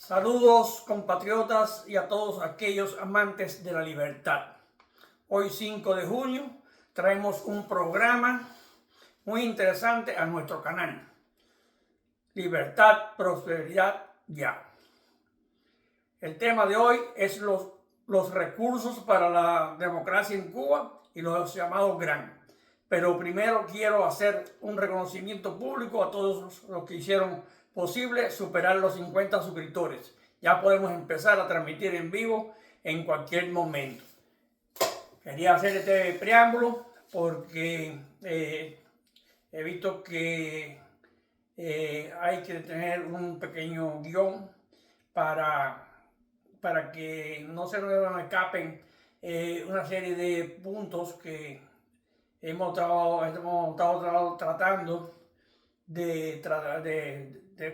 Saludos compatriotas y a todos aquellos amantes de la libertad. Hoy 5 de junio traemos un programa muy interesante a nuestro canal. Libertad, prosperidad, ya. El tema de hoy es los recursos para la democracia en Cuba y los llamados GRAN. Pero primero quiero hacer un reconocimiento público a todos los que hicieron posible superar los 50 suscriptores. Ya podemos empezar a transmitir en vivo en cualquier momento. Quería hacer este preámbulo porque he visto que hay que tener un pequeño guión para que no se nos escapen una serie de puntos que hemos estado tratando de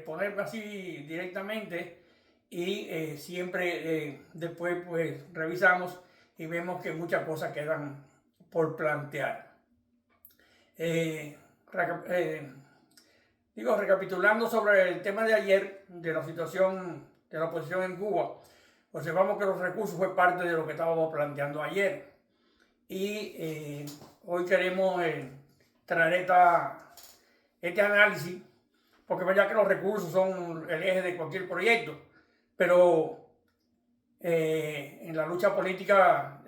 poner así directamente y siempre después pues revisamos y vemos que muchas cosas quedan por plantear. Recapitulando sobre el tema de ayer, de la situación de la oposición en Cuba, observamos que los recursos fue parte de lo que estábamos planteando ayer. Y hoy queremos traer este análisis, porque es verdad que los recursos son el eje de cualquier proyecto, pero en la lucha política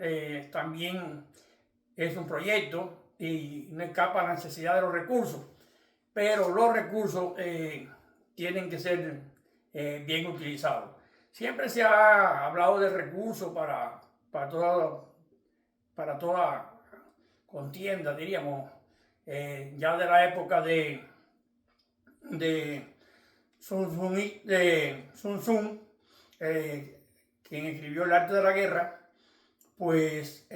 también es un proyecto y no escapa la necesidad de los recursos, pero los recursos tienen que ser bien utilizados. Siempre se ha hablado de recursos para toda contienda, diríamos, ya de la época de Sun Tzu, quien escribió El arte de la guerra, pues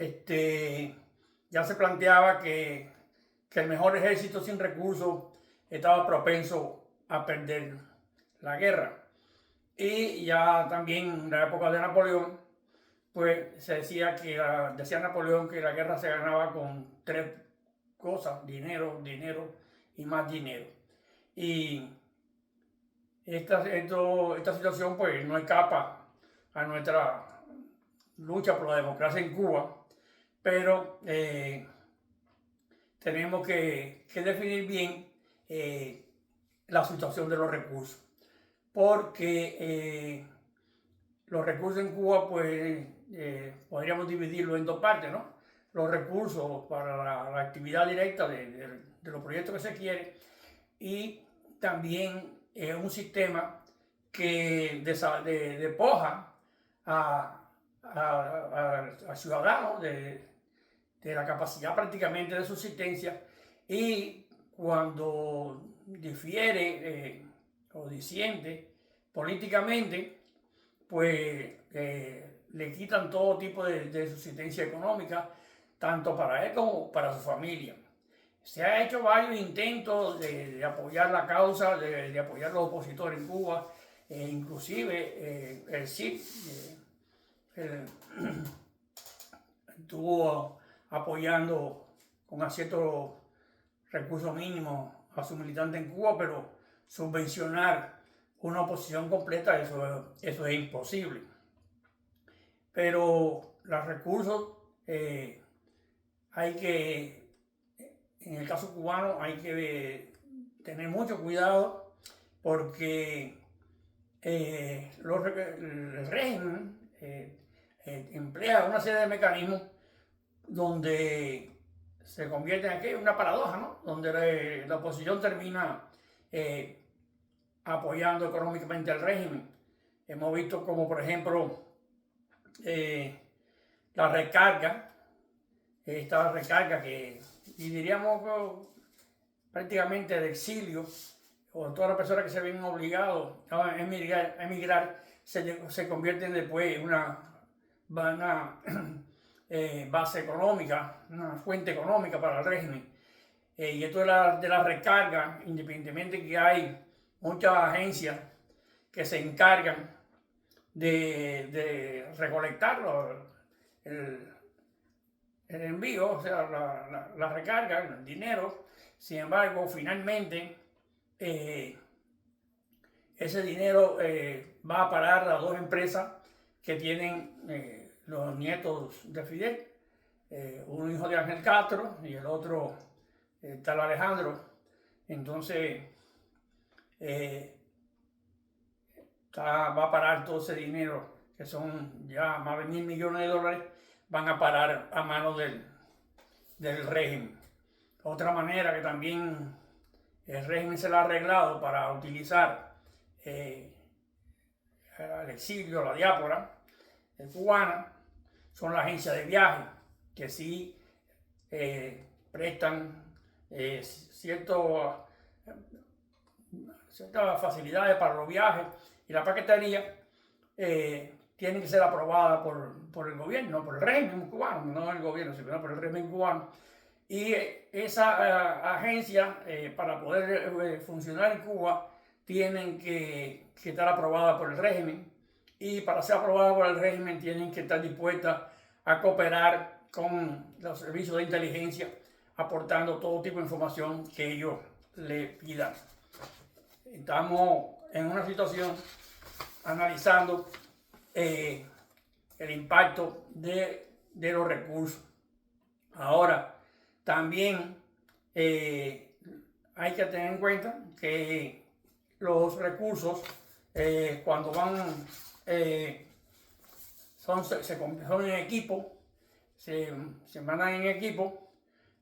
ya se planteaba que el mejor ejército sin recursos estaba propenso a perder la guerra. Y ya también en la época de Napoleón, pues se decía decía Napoleón que la guerra se ganaba con tres cosas: dinero, dinero y más dinero. Y esta situación pues no escapa a nuestra lucha por la democracia en Cuba, pero tenemos que definir bien la situación de los recursos, porque los recursos en Cuba pues podríamos dividirlo en dos partes, ¿no? Los recursos para la actividad directa de los proyectos que se quiere, y también un sistema que despoja a ciudadanos de la capacidad prácticamente de subsistencia, y cuando difiere o disiente políticamente, pues le quitan todo tipo de subsistencia económica, tanto para él como para su familia. Se ha hecho varios intentos de apoyar la causa, de apoyar a los opositores en Cuba, inclusive el CIP estuvo apoyando con ciertos recursos mínimos a sus militantes en Cuba, pero subvencionar una oposición completa, eso es imposible. Pero los recursos hay que, en el caso cubano, hay que tener mucho cuidado, porque el régimen emplea una serie de mecanismos donde se convierte en aquí una paradoja, ¿no? Donde la oposición termina apoyando económicamente al régimen. Hemos visto como, por ejemplo, la recarga, esta recarga que, y diríamos prácticamente de exilio, o todas las personas que se ven obligados a emigrar se convierten después en una base económica, una fuente económica para el régimen. Y esto de la recarga, independientemente que hay muchas agencias que se encargan de recolectar el envío, o sea, la recarga, el dinero. Sin embargo, finalmente ese dinero va a parar a dos empresas que tienen los nietos de Fidel, un hijo de Ángel Castro y el otro tal Alejandro. Entonces va a parar todo ese dinero, que son ya más de $1.000 millones, van a parar a manos del régimen. Otra manera que también el régimen se la ha arreglado para utilizar al exilio, la diáspora cubana, son las agencias de viaje, que sí prestan ciertas facilidades para los viajes, y la paquetería tienen que ser aprobadas por el gobierno, por el régimen cubano, no el gobierno, sino por el régimen cubano. Y esa agencia, para poder funcionar en Cuba, tienen que estar aprobadas por el régimen, y para ser aprobadas por el régimen tienen que estar dispuestas a cooperar con los servicios de inteligencia, aportando todo tipo de información que ellos le pidan. Estamos en una situación analizando el impacto de los recursos. Ahora, también hay que tener en cuenta que los recursos, cuando van, son en equipo, se mandan en equipo,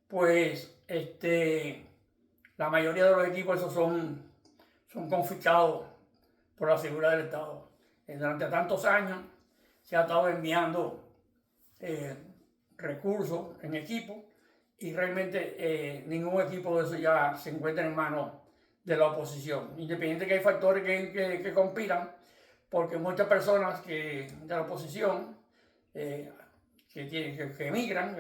pues la mayoría de los equipos esos son confiscados por la seguridad del Estado. Durante tantos años se ha estado enviando recursos en equipo, y realmente ningún equipo de eso ya se encuentra en manos de la oposición. Independiente que hay factores que conspiran, porque muchas personas de la oposición que emigran,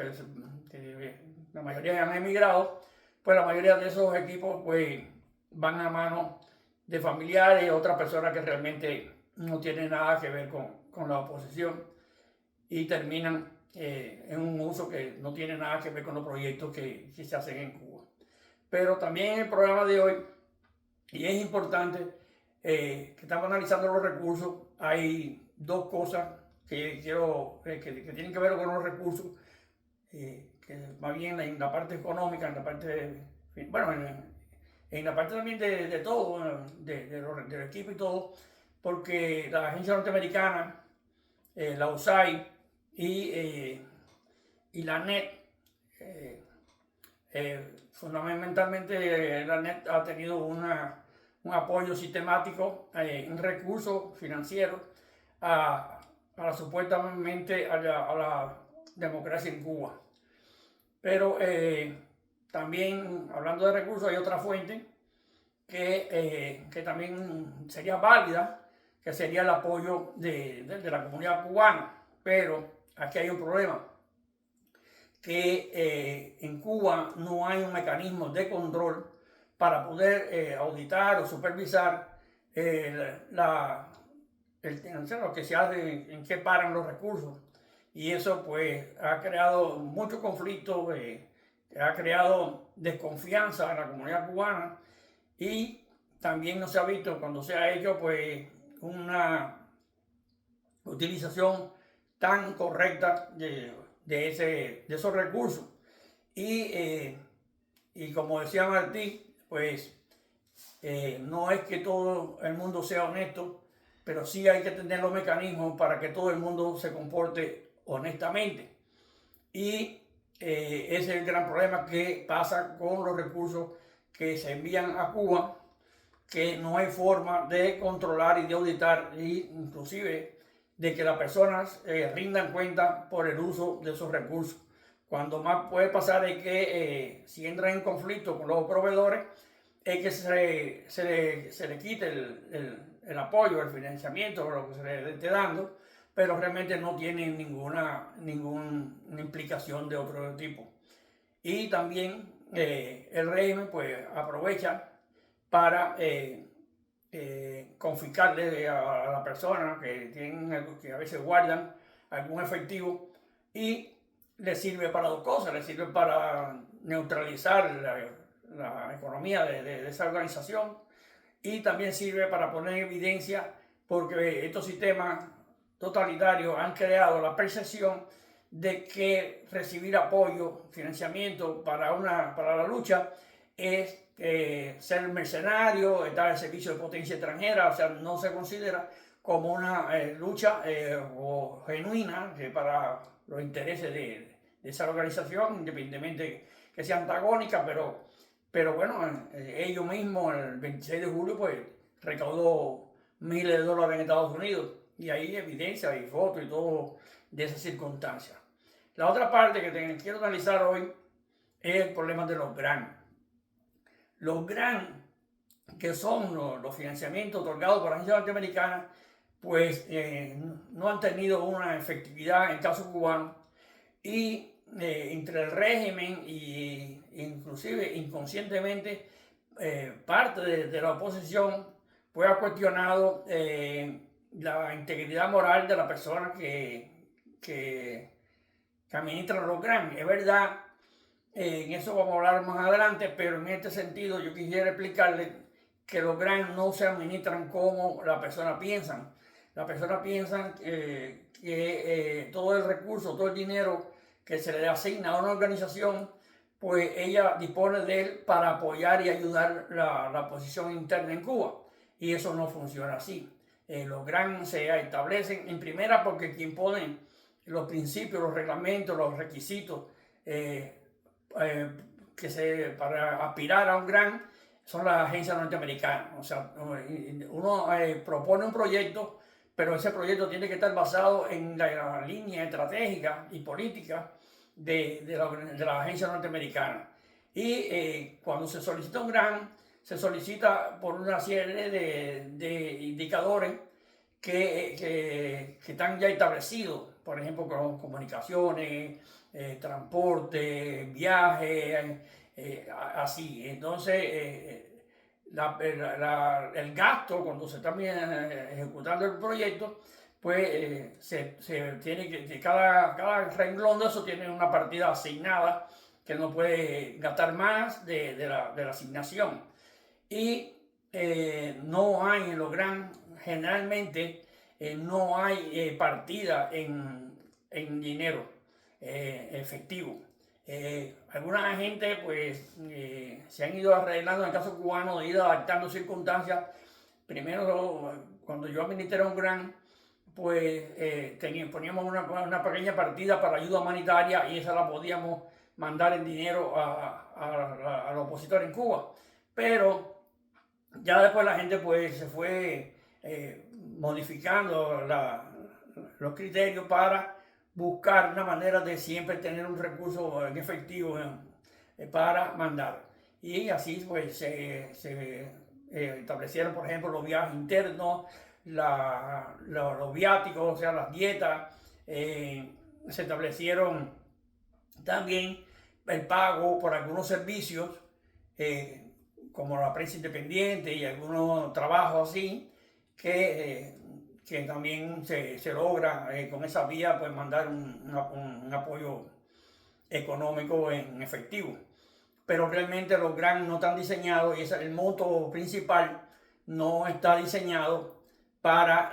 que la mayoría han emigrado, pues la mayoría de esos equipos pues van a manos de familiares y otras personas que realmente no tienen nada que ver con la oposición, y terminan en un uso que no tiene nada que ver con los proyectos que se hacen en Cuba. Pero también en el programa de hoy, y es importante, que estamos analizando los recursos, hay dos cosas que quiero que tienen que ver con los recursos, que más bien en la parte económica, en la parte, bueno, en la parte también de todo, del equipo y todo, porque la agencia norteamericana, la USAID y la NET, fundamentalmente la NET ha tenido un apoyo sistemático en recursos financieros supuestamente a la democracia en Cuba. Pero también, hablando de recursos, hay otra fuente que también sería válida, que sería el apoyo de la comunidad cubana. Pero aquí hay un problema, que en Cuba no hay un mecanismo de control para poder auditar o supervisar lo que se hace, en qué paran los recursos. Y eso pues ha creado mucho conflicto, ha creado desconfianza en la comunidad cubana, y también no se ha visto cuando se ha hecho pues una utilización tan correcta de esos recursos. Y como decía Martí, pues no es que todo el mundo sea honesto, pero sí hay que tener los mecanismos para que todo el mundo se comporte honestamente. Y ese es el gran problema que pasa con los recursos que se envían a Cuba, que no hay forma de controlar y de auditar, e inclusive de que las personas rindan cuenta por el uso de esos recursos. Cuando más puede pasar es que si entran en conflicto con los proveedores, es que se le quite el apoyo, el financiamiento, lo que se le esté dando, pero realmente no tienen ninguna implicación de otro tipo. Y también el régimen pues aprovecha para confiscarle a la persona que a veces guardan algún efectivo, y le sirve para dos cosas. Le sirve para neutralizar la economía de esa organización, y también sirve para poner en evidencia porque estos sistemas totalitarios han creado la percepción de que recibir apoyo, financiamiento para la lucha es ser mercenario, estar al servicio de potencia extranjera, o sea, no se considera como una lucha o genuina para los intereses de esa organización, independientemente que sea antagónica, pero bueno, ellos mismos el 26 de julio pues recaudó miles de dólares en Estados Unidos y hay evidencia y fotos y todo de esas circunstancias. La otra parte que quiero analizar hoy es el problema de los grants. Los grants, que son los financiamientos otorgados por la agencia norteamericana, pues no han tenido una efectividad en el caso cubano y entre el régimen e inclusive inconscientemente parte de la oposición pues ha cuestionado la integridad moral de la persona que administran los grants. Es verdad, en eso vamos a hablar más adelante, pero en este sentido yo quisiera explicarle que los grants no se administran como la persona piensa. La persona piensa que todo el recurso, todo el dinero que se le asigna a una organización, pues ella dispone de él para apoyar y ayudar la posición interna en Cuba. Y eso no funciona así. Los grants se establecen en primera porque quien pone los principios, los reglamentos, los requisitos para aspirar a un grant son las agencias norteamericanas. O sea, uno propone un proyecto, pero ese proyecto tiene que estar basado en la línea estratégica y política de la agencia norteamericana. Y cuando se solicita un grant, se solicita por una serie de indicadores que están ya establecidos, por ejemplo, con comunicaciones, transporte, viaje, así. Entonces, el gasto, cuando se está ejecutando el proyecto, pues se tiene que cada renglón de eso tiene una partida asignada que no puede gastar más de la asignación. Y no hay en los grants, generalmente no hay partida en dinero efectivo. Alguna gente pues se han ido arreglando en el caso cubano, de ir adaptando circunstancias. Primero, cuando yo administré un grant, pues poníamos una pequeña partida para ayuda humanitaria y esa la podíamos mandar en dinero al opositor en Cuba. Pero ya después la gente pues se fue modificando los criterios para buscar una manera de siempre tener un recurso en efectivo para mandar. Y así pues se establecieron, por ejemplo, los viajes internos, los viáticos, o sea, las dietas. Se establecieron también el pago por algunos servicios, como la prensa independiente y algunos trabajos así, que también se logra con esa vía pues mandar un apoyo económico en efectivo. Pero realmente los grants no están diseñados y el monto principal no está diseñado para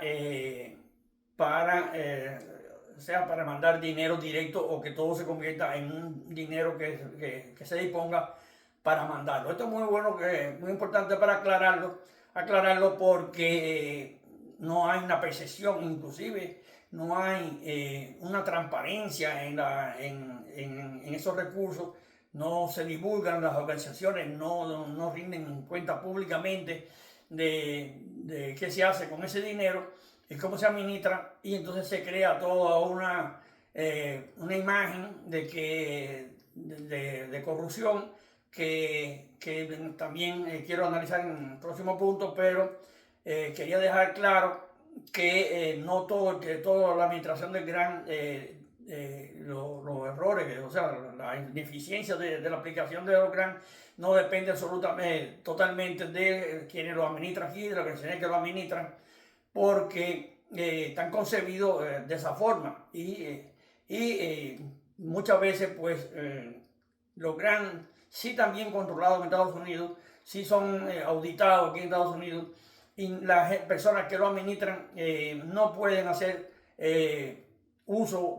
mandar dinero directo o que todo se convierta en un dinero que se disponga para mandarlo. Esto es muy bueno, muy importante para aclararlo porque no hay una percepción, inclusive no hay una transparencia en esos recursos, no se divulgan, las organizaciones no rinden cuenta públicamente de qué se hace con ese dinero y cómo se administra, y entonces se crea toda una imagen de corrupción que también quiero analizar en el próximo punto, pero quería dejar claro que no toda la administración del grant, los errores, o sea, la ineficiencia de la aplicación de los grants no depende absolutamente, totalmente de quienes lo administran aquí, de las organizaciones que lo administran, porque están concebidos de esa forma y muchas veces pues los grants sí también controlados en Estados Unidos sí son auditados aquí en Estados Unidos y las personas que lo administran no pueden hacer uso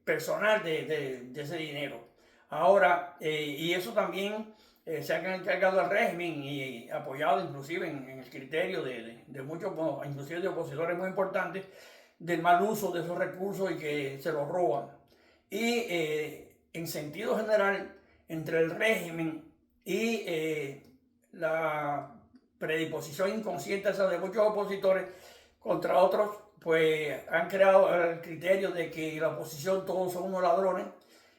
personal de ese dinero. Ahora, y eso también se ha encargado el régimen y apoyado inclusive en el criterio de muchos, inclusive de opositores muy importantes, del mal uso de esos recursos y que se los roban. Y en sentido general, entre el régimen y la predisposición inconsciente de muchos opositores contra otros, pues han creado el criterio de que la oposición todos son unos ladrones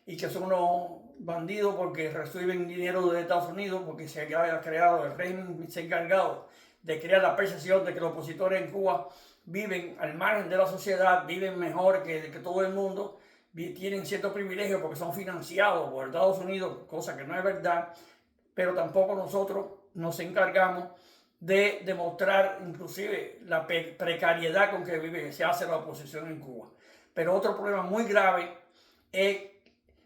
y que son unos bandidos porque reciben dinero de Estados Unidos, porque se ha creado, el régimen se ha encargado de crear la percepción de que los opositores en Cuba viven al margen de la sociedad, viven mejor que todo el mundo, tienen ciertos privilegios porque son financiados por Estados Unidos, cosa que no es verdad, pero tampoco nosotros nos encargamos de demostrar inclusive la precariedad con que se hace la oposición en Cuba. Pero otro problema muy grave es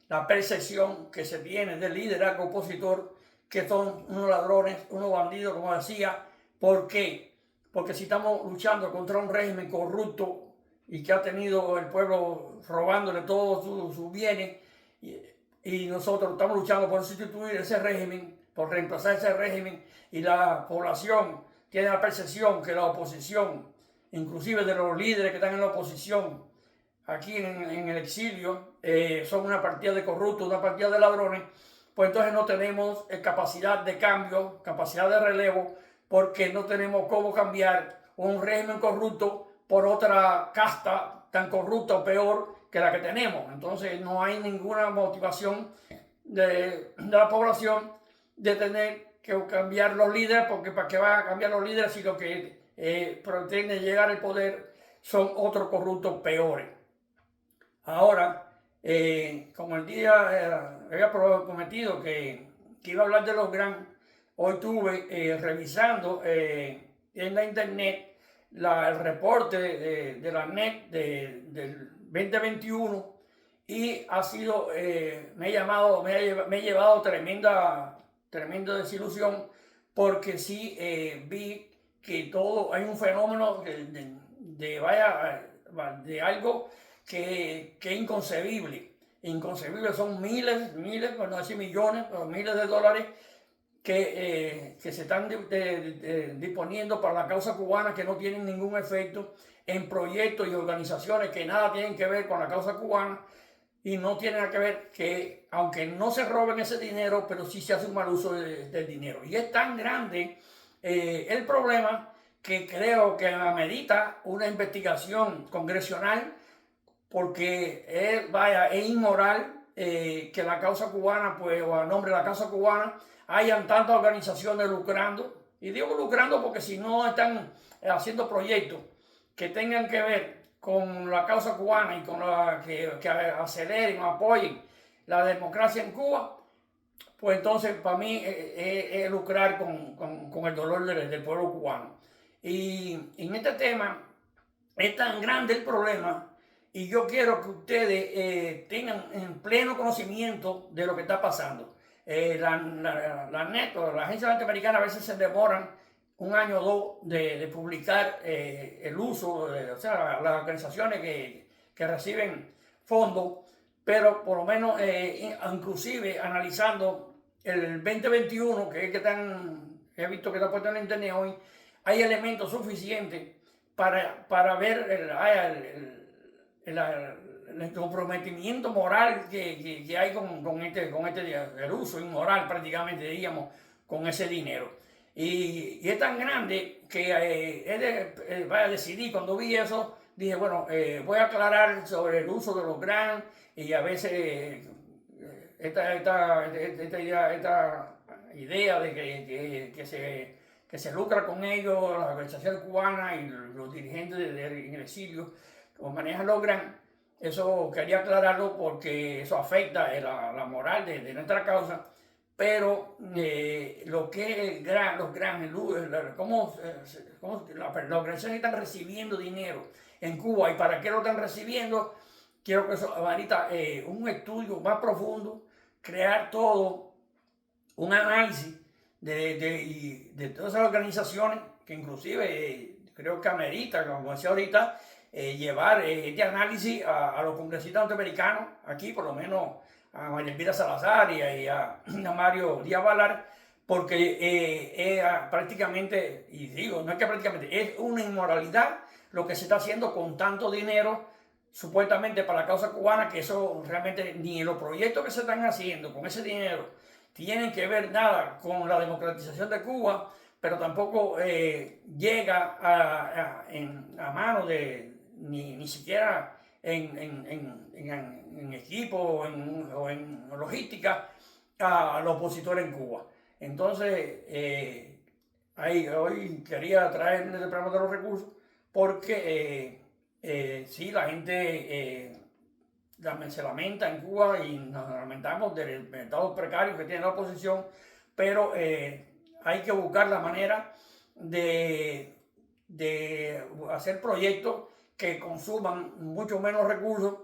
la percepción que se tiene del liderazgo opositor, que son unos ladrones, unos bandidos, como decía. ¿Por qué? Porque si estamos luchando contra un régimen corrupto y que ha tenido el pueblo robándole todos sus bienes, y nosotros estamos luchando por sustituir ese régimen, por reemplazar ese régimen, y la población tiene la percepción que la oposición, inclusive de los líderes que están en la oposición, aquí en el exilio, son una partida de corruptos, una partida de ladrones, pues entonces no tenemos capacidad de cambio, capacidad de relevo, porque no tenemos cómo cambiar un régimen corrupto por otra casta tan corrupta o peor que la que tenemos. Entonces no hay ninguna motivación de la población de tener que cambiar los líderes, porque para qué van a cambiar los líderes si lo que pretende llegar al poder son otros corruptos peores. Ahora, como el día había prometido que iba a hablar de los GRAN, hoy estuve revisando en la internet el reporte de la NET del 2021 y ha sido, me he llevado tremenda desilusión, porque sí vi que hay un fenómeno de algo que es inconcebible. Inconcebible, son miles, por no decir millones, pero miles de dólares que se están disponiendo para la causa cubana, que no tienen ningún efecto en proyectos y organizaciones que nada tienen que ver con la causa cubana, y no tienen nada que ver, que aunque no se roben ese dinero, pero sí se hace un mal uso del dinero. Y es tan grande el problema que creo que amerita una investigación congresional, porque es inmoral que la causa cubana, pues, o a nombre de la causa cubana, hayan tantas organizaciones lucrando. Y digo lucrando porque si no están haciendo proyectos que tengan que ver con la causa cubana y con que aceleren o apoyen la democracia en Cuba, pues entonces para mí es lucrar con el dolor del pueblo cubano. Y en este tema es tan grande el problema, y yo quiero que ustedes tengan en pleno conocimiento de lo que está pasando. La NET, la agencia norteamericana, a veces se demoran un año o dos de publicar el uso, o sea, las organizaciones que reciben fondos, pero por lo menos, inclusive analizando el 2021, que es he visto que está puesto en la internet hoy, hay elementos suficientes para ver el comprometimiento moral que hay con el uso inmoral, prácticamente, diríamos, con ese dinero. Y es tan grande que decidí, cuando vi eso, dije, bueno, voy a aclarar sobre el uso de los GRAN, y a veces esta idea de que se lucra con ellos, las organizaciones cubanas y los dirigentes en el exilio, como manejan los GRAN. Eso quería aclararlo porque eso afecta la moral de nuestra causa. Pero lo que es los GRAN, cómo las organizaciones están recibiendo dinero en Cuba y para qué lo están recibiendo, quiero que eso amerita un estudio más profundo, crear todo un análisis de todas esas organizaciones que inclusive creo que amerita, como decía ahorita, llevar este análisis a los congresistas norteamericanos, aquí por lo menos a María Elvira Salazar a Mario Díaz Valar, porque prácticamente, y digo, no es que prácticamente, es una inmoralidad lo que se está haciendo con tanto dinero supuestamente para la causa cubana, que eso realmente ni los proyectos que se están haciendo con ese dinero tienen que ver nada con la democratización de Cuba, pero tampoco llega a mano de ni siquiera en equipo o en logística a los opositores en Cuba. Entonces, hoy quería traer el programa de los recursos porque sí, la gente se lamenta en Cuba y nos lamentamos del estado precario que tiene la oposición, pero hay que buscar la manera de hacer proyectos que consuman mucho menos recursos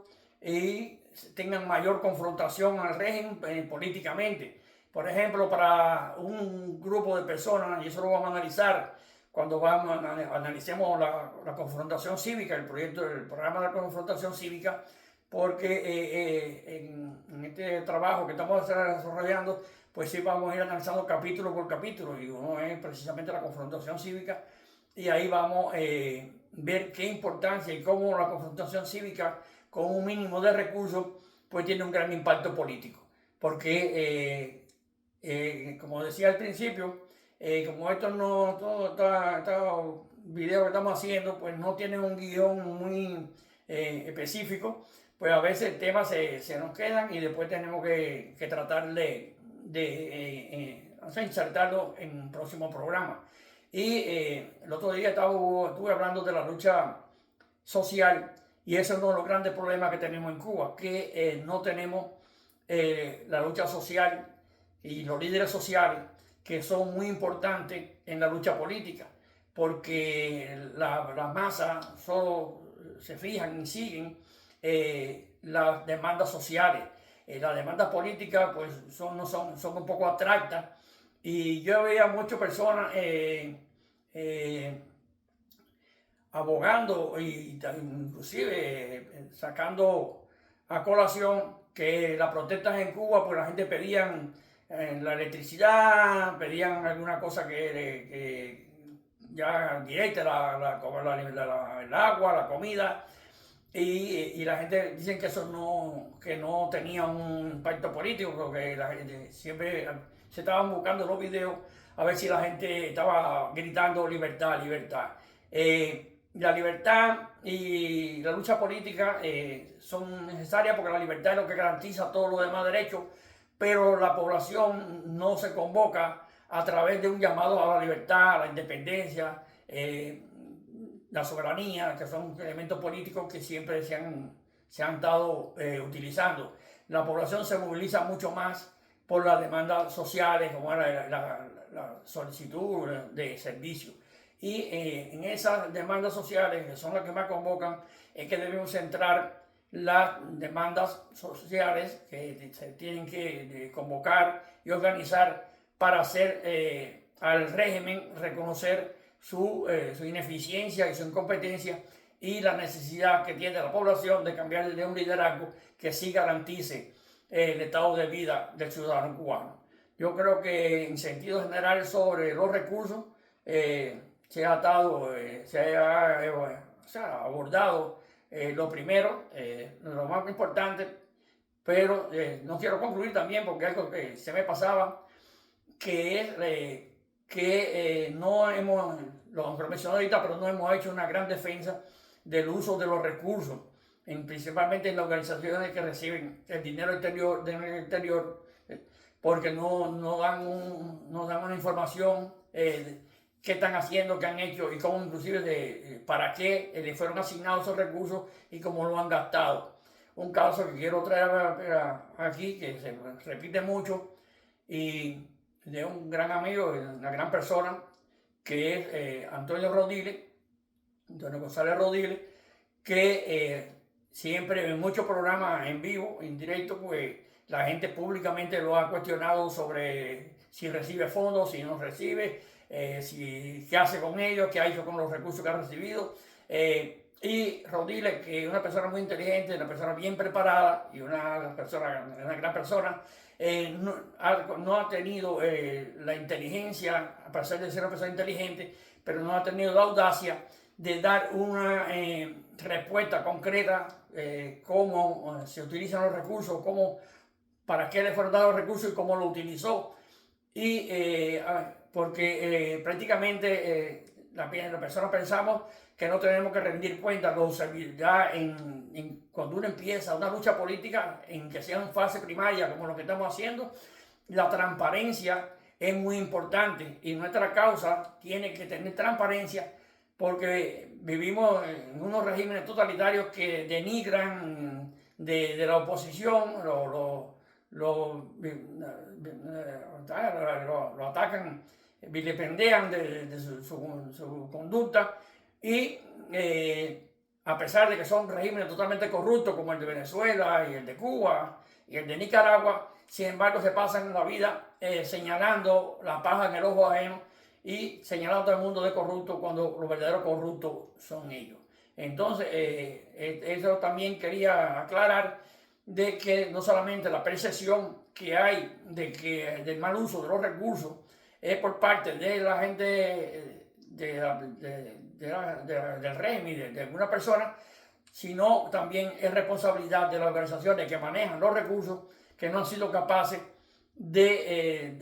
y tengan mayor confrontación al régimen políticamente. Por ejemplo, para un grupo de personas, y eso lo vamos a analizar cuando analicemos la confrontación cívica, el programa de confrontación cívica, porque en este trabajo que estamos desarrollando, pues sí vamos a ir analizando capítulo por capítulo, y uno es precisamente la confrontación cívica, y ahí vamos a ver qué importancia y cómo la confrontación cívica con un mínimo de recursos pues tiene un gran impacto político, porque como decía al principio, como estos videos que estamos haciendo pues no tienen un guión muy específico, pues a veces temas se nos quedan y después tenemos que tratar de insertarlo en un próximo programa. Y el otro día estuve hablando de la lucha social, y ese es uno de los grandes problemas que tenemos en Cuba, que no tenemos la lucha social y los líderes sociales que son muy importantes en la lucha política, porque la masa solo se fijan y siguen las demandas sociales. Las demandas políticas pues son un poco abstractas, y yo veía muchas personas abogando y inclusive sacando a colación que las protestas en Cuba, pues la gente pedían la electricidad, pedían alguna cosa que ya directa, el agua, la comida, y la gente dice que eso que no tenía un impacto político, porque la gente siempre se estaban buscando los videos a ver si la gente estaba gritando libertad, libertad. La libertad y la lucha política son necesarias, porque la libertad es lo que garantiza todos los demás derechos, pero la población no se convoca a través de un llamado a la libertad, a la independencia, la soberanía, que son elementos políticos que siempre se han estado utilizando. La población se moviliza mucho más por las demandas sociales, como era la solicitud de servicio. Y en esas demandas sociales, que son las que más convocan, es que debemos centrar las demandas sociales que se tienen que convocar y organizar para hacer al régimen reconocer su ineficiencia y su incompetencia, y la necesidad que tiene la población de cambiar de un liderazgo que sí garantice el estado de vida del ciudadano cubano. Yo creo que en sentido general sobre los recursos se ha abordado lo primero, lo más importante, pero no quiero concluir también porque algo que se me pasaba, que es que no hemos, lo mencioné ahorita, pero no hemos hecho una gran defensa del uso de los recursos, principalmente en las organizaciones que reciben el dinero del exterior, porque no dan una información qué están haciendo, qué han hecho y cómo, inclusive para qué le fueron asignados esos recursos y cómo lo han gastado. Un caso que quiero traer aquí, que se repite mucho, y de un gran amigo, una gran persona, que es Antonio González Rodiles, que siempre en muchos programas en vivo, en directo, pues la gente públicamente lo ha cuestionado sobre si recibe fondos, si no recibe, qué hace con ellos, qué ha hecho con los recursos que ha recibido. Y Rodiles, que es una persona muy inteligente, una persona bien preparada y una gran persona, no ha tenido la inteligencia, a pesar de ser una persona inteligente, pero no ha tenido la audacia de dar una respuesta concreta, cómo se utilizan los recursos, para qué le fueron dados los recursos y cómo lo utilizó. Y porque prácticamente la persona pensamos que no tenemos que rendir cuentas ya cuando uno empieza una lucha política, en que sea en fase primaria como lo que estamos haciendo, la transparencia es muy importante y nuestra causa tiene que tener transparencia, porque vivimos en unos regímenes totalitarios que denigran de la oposición, lo atacan, vilipendian de su conducta, y a pesar de que son regímenes totalmente corruptos como el de Venezuela y el de Cuba y el de Nicaragua, sin embargo se pasan la vida señalando la paja en el ojo ajeno y señalando a todo el mundo de corrupto cuando los verdaderos corruptos son ellos. Entonces, eso también quería aclarar, de que no solamente la percepción que hay del mal uso de los recursos es por parte de la gente del régimen, de alguna persona, sino también es responsabilidad de las organizaciones que manejan los recursos, que no han sido capaces de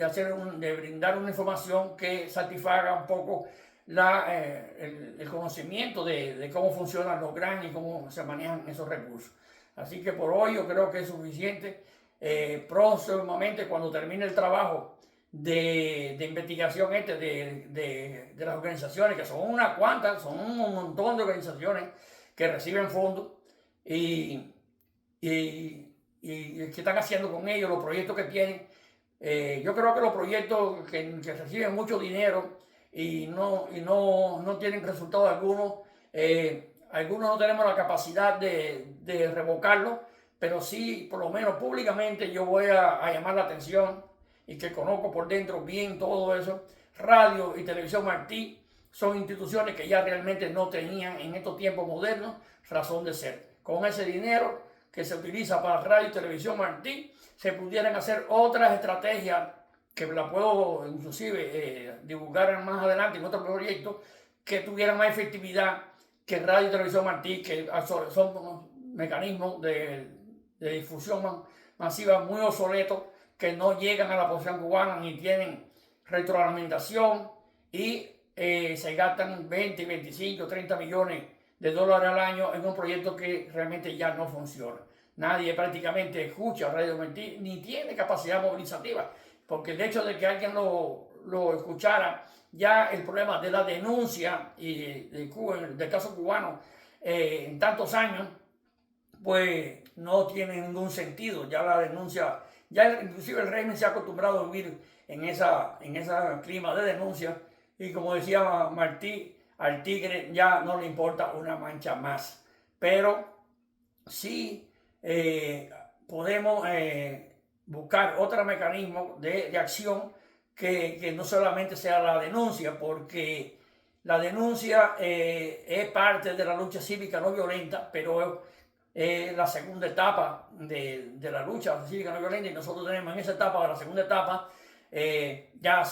brindar una información que satisfaga un poco el conocimiento de cómo funcionan los GRAN y cómo se manejan esos recursos. Así que por hoy yo creo que es suficiente. Próximamente, cuando termine el trabajo de investigación de las organizaciones, que son unas cuantas, son un montón de organizaciones que reciben fondos y qué están haciendo con ellos, los proyectos que tienen. Yo creo que los proyectos que reciben mucho dinero y no tienen resultado alguno, algunos no tenemos la capacidad de revocarlo, pero sí, por lo menos públicamente, yo voy a llamar la atención, y que conozco por dentro bien todo eso. Radio y Televisión Martí son instituciones que ya realmente no tenían en estos tiempos modernos razón de ser. Con ese dinero que se utiliza para Radio y Televisión Martí, se pudieran hacer otras estrategias que la puedo inclusive divulgar más adelante en otro proyecto, que tuvieran más efectividad que Radio y Televisión Martí, que son mecanismos de difusión masiva muy obsoletos, que no llegan a la población cubana ni tienen retroalimentación, y se gastan 20, 25, 30 millones de dólares al año en un proyecto que realmente ya no funciona. Nadie prácticamente escucha Radio Martí ni tiene capacidad movilizativa, porque el hecho de que alguien lo escuchara, ya el problema de la denuncia y del caso cubano en tantos años, pues no tiene ningún sentido. Ya la denuncia, inclusive el régimen se ha acostumbrado a vivir en ese clima de denuncia, y como decía Martí, al tigre ya no le importa una mancha más. Pero sí podemos buscar otro mecanismo de acción que no solamente sea la denuncia, porque la denuncia es parte de la lucha cívica no violenta, pero es la segunda etapa de la lucha cívica no violenta, y nosotros tenemos en esa etapa, de la segunda etapa, ya